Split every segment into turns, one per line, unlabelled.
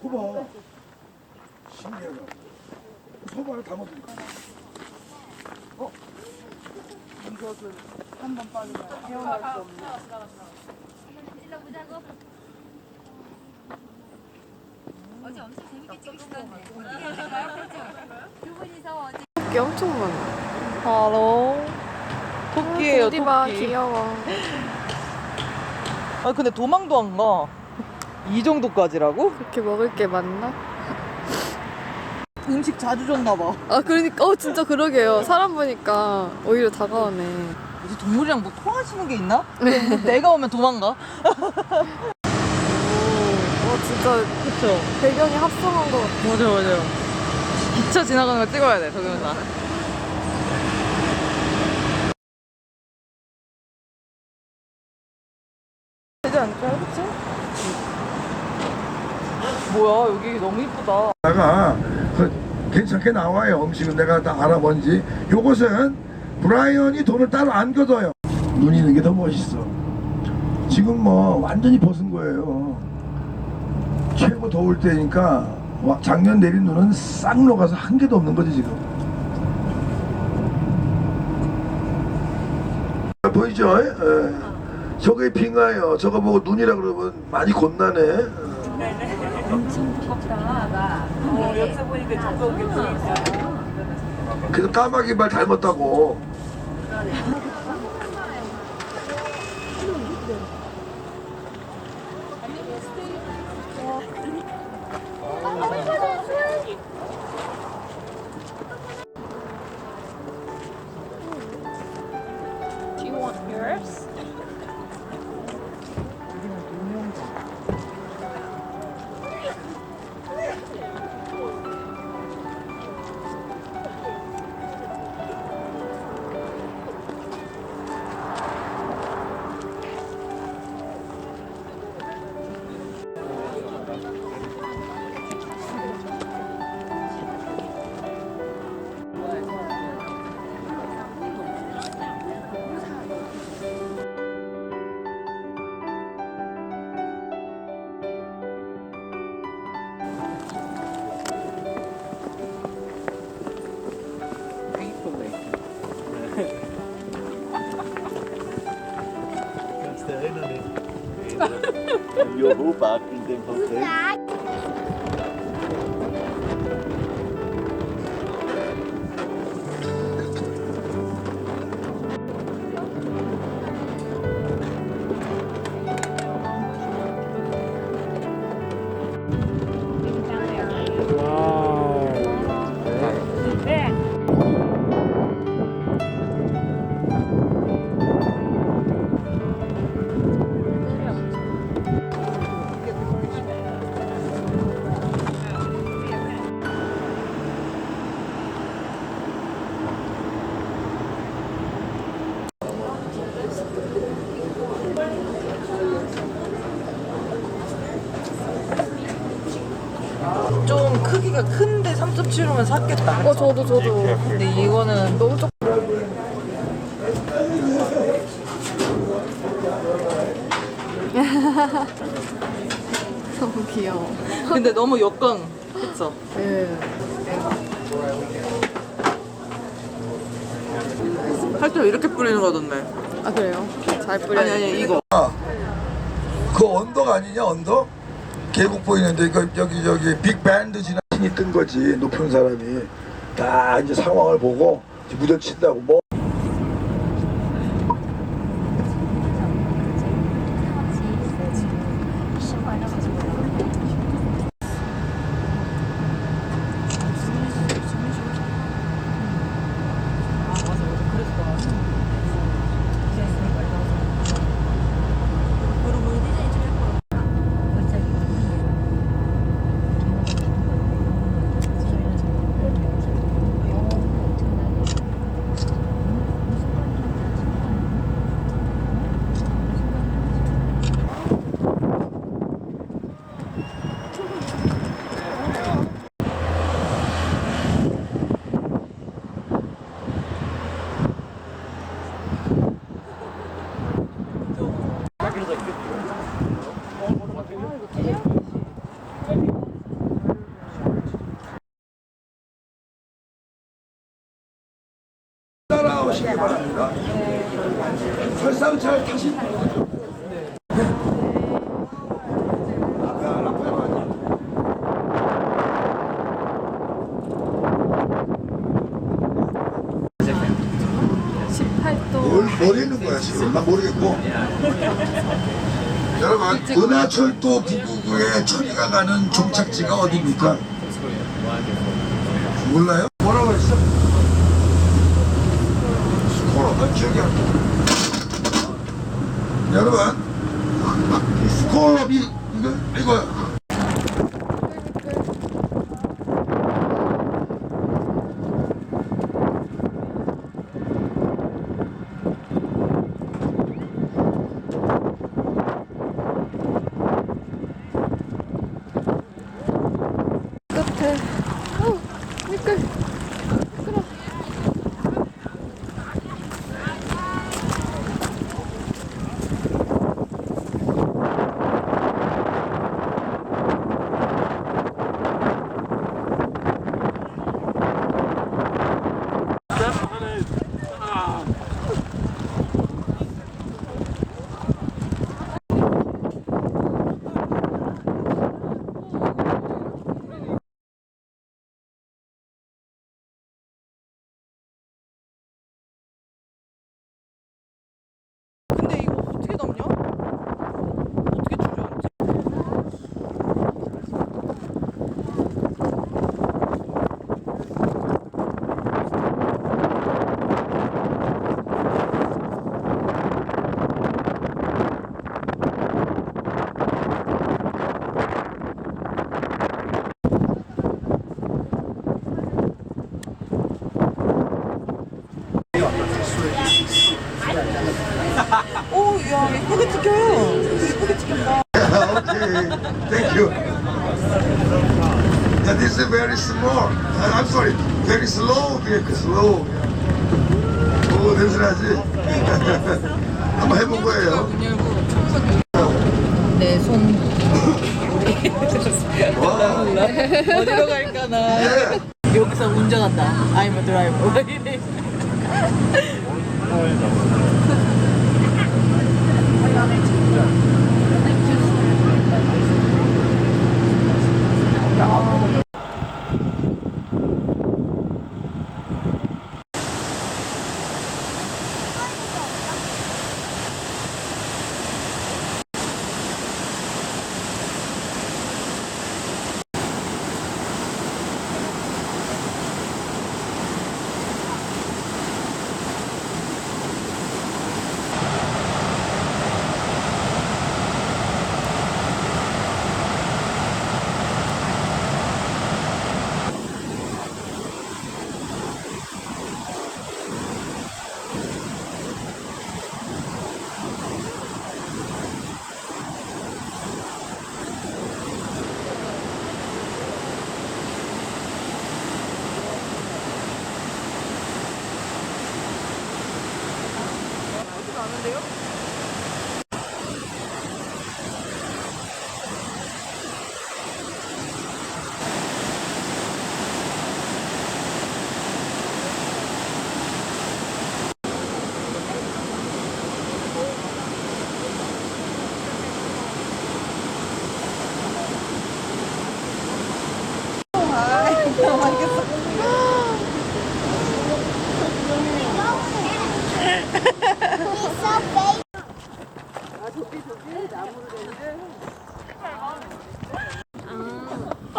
봐봐. 신기하다. 소바를 담아드릴까?
이것은 한 번 빠지면 헤어날 수 없는.
찔러보자고. 어제 엄청 재밌게 찍으시던데. 두 분이서 어제
토끼 엄청 많아. 바로
토끼예요,
토끼 봐,
토끼.
귀여워.
아 근데 도망도 안 가. 이 정도까지라고?
그렇게 먹을 게 많나?
음식 자주 줬나 봐.
아 그러니까 진짜 그러게요. 사람 보니까 오히려 다가오네.
이제 동물이랑 뭐 통하시는 게 있나? 내가 오면 도망가.
와 진짜
그쵸?
배경이 합성한 것 같아.
맞아요. 기차 지나가는 거 찍어야 돼, 동영상. 되지 않을까요? 그쵸? 뭐야, 여기 너무 이쁘다.
내가 괜찮게 나와요. 음식은 내가 다 알아본지. 요것은 브라이언이 돈을 따로 안 걷어요. 눈 있는 게 더 멋있어. 지금 뭐 완전히 벗은 거예요. 최고 더울 때니까 작년 내린 눈은 싹 녹아서 한 개도 없는 거지 지금. 보이죠? 저게 빙하예요. 저거 보고 눈이라 그러면 많이 겁나네.
여기서 보니까 저쪽에 보이죠.
그래서 까마귀 말 닮았다고.
Do you want yours?
Kannst du erinnern, im Joho-Park in dem Hotel.
좀 크기가 큰데 3.75면 샀겠다.
저도.
근데 이거는
너무 조 너무 귀여워.
근데 너무 역광. 그쵸?
예.
팔뚝 이렇게 뿌리는 거던데.
아 그래요? 잘 뿌려.
아니 이거.
그 언덕 아니냐 언덕? 계곡 보이는데 그 여기 빅밴드 지나 신이 뜬 거지. 높은 사람이 다 이제 상황을 보고 무전친다고 뭐. 타시기 바랍니다. 설상 잘 타시고. 앞에 봐요.
18도.
뭘 있는 거야 지금? 나 모르겠고. 여러분, 은하철도 999에 천이가 가는 종착지가 어디입니까? 몰라요? 뭐라고 했어? 스콜, 기억이 안 나. 여러분, 이 스콜업이 이거
끝에. 미끌. 미끌어.
근데 이거 어떻게 담냐? 어떻게 주저앉지? 오, 야, 예쁘게 찍혀요. 예쁘게 찍혔다.
okay, thank you. Yeah, this is very small. I'm sorry, very slow vehicle, slow. 오, 냄새나지? 한번 해본 거예요.
내 손.
와,
어디로 갈까나.
예.
여기서 운전한다. I'm a driver. 이래.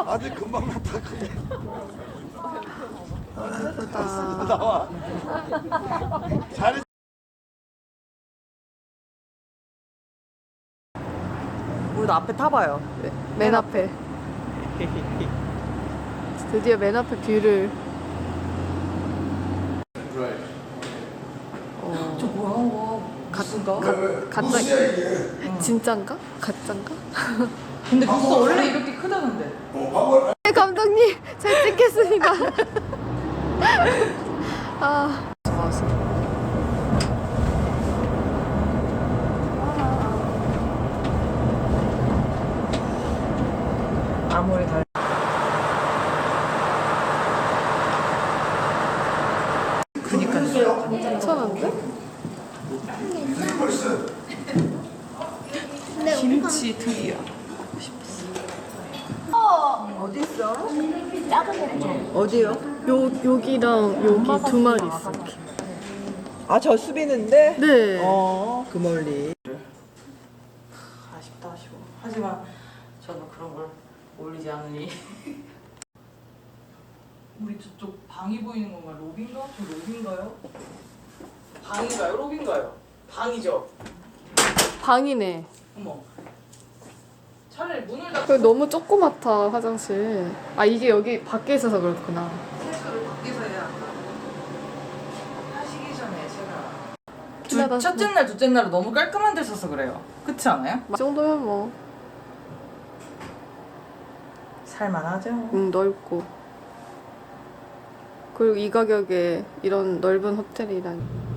아직 금방 났다.
예쁘다.
나와. 잘했어.
우리도 앞에 타봐요.
맨 앞에. 드디어 맨 앞에 뷰를.
저 뭐야?
가짜. 진짠가? 가짠가?
근데 부스 원래 이렇게 크다는데.
네, 감독님 잘 찍겠습니다. 아, 좋았어.
아무리 달.
그니까요.
괜찮은데?
김치 드리야. 어디요?
여기랑 여기 두 마리 있어.
아, 저 수비는데?
네.
그 멀리. 아쉽다, 아쉬워. 하지만 저는 그런 걸 올리지 않으니. 우리 저쪽 방이 보이는 건가? 로비인가? 저 로비인가요? 방인가요? 로비인가요? 방이죠.
방이네.
어머. 차라리 문을 닫고
여기 너무 조그맣다 화장실. 아 이게 여기 밖에 있어서 그렇구나.
세수를 밖에서 해야 한다. 하시기 전에 제가
기다렸어.
첫째 날, 둘째 날은 너무 깔끔한 데 써서 그래요. 그렇지 않아요?
이 정도면 뭐
살만하죠.
넓고. 그리고 이 가격에 이런 넓은 호텔이라니.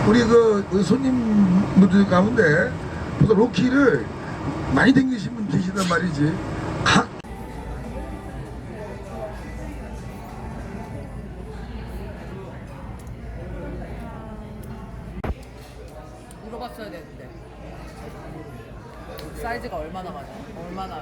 우리 그 손님분들 가운데 벌써 로키를 많이 댕기신 분 계시단 말이지. 각
물어봤어야 되는데 사이즈가 얼마나 가냐? 얼마나